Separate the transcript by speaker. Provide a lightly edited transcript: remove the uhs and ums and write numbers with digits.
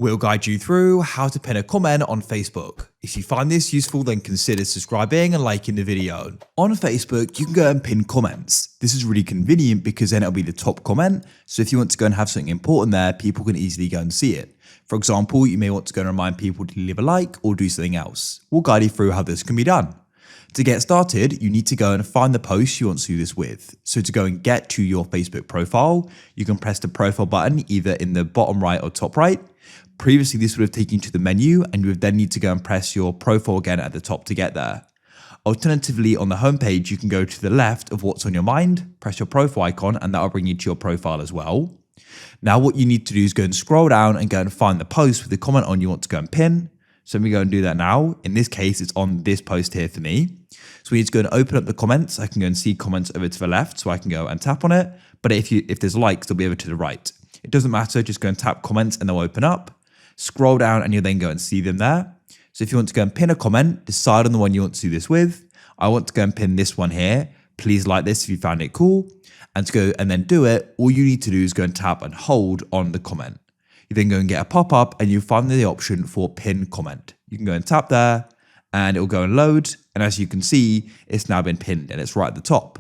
Speaker 1: We'll guide you through how to pin a comment on Facebook. If you find this useful, then consider subscribing and liking the video. On Facebook, you can go and pin comments. This is really convenient because then it'll be the top comment. So if you want to go and have something important there, people can easily go and see it. For example, you may want to go and remind people to leave a like or do something else. We'll guide you through how this can be done. To get started, you need to go and find the post you want to do this with. So to go and get to your Facebook profile, you can press the profile button either in the bottom right or top right. Previously, this would have taken you to the menu and you would then need to go and press your profile again at the top to get there. Alternatively, on the homepage, you can go to the left of what's on your mind, press your profile icon, and that'll bring you to your profile as well. Now, what you need to do is go and scroll down and go and find the post with the comment on you want to go and pin. So let me go and do that now. In this case, it's on this post here for me. So we need to go and open up the comments. I can go and see comments over to the left, so I can go and tap on it. But if there's likes, they'll be over to the right. It doesn't matter, just go and tap comments and they'll open up. Scroll down and you'll then go and see them there. So if you want to go and pin a comment, decide on the one you want to do this with. I want to go and pin this one here. Please like this if you found it cool. And to go and then do it, all you need to do is go and tap and hold on the comment. You then go and get a pop-up and you find the option for pin comment. You can go and tap there and it will go and load. And as you can see, it's now been pinned and it's right at the top.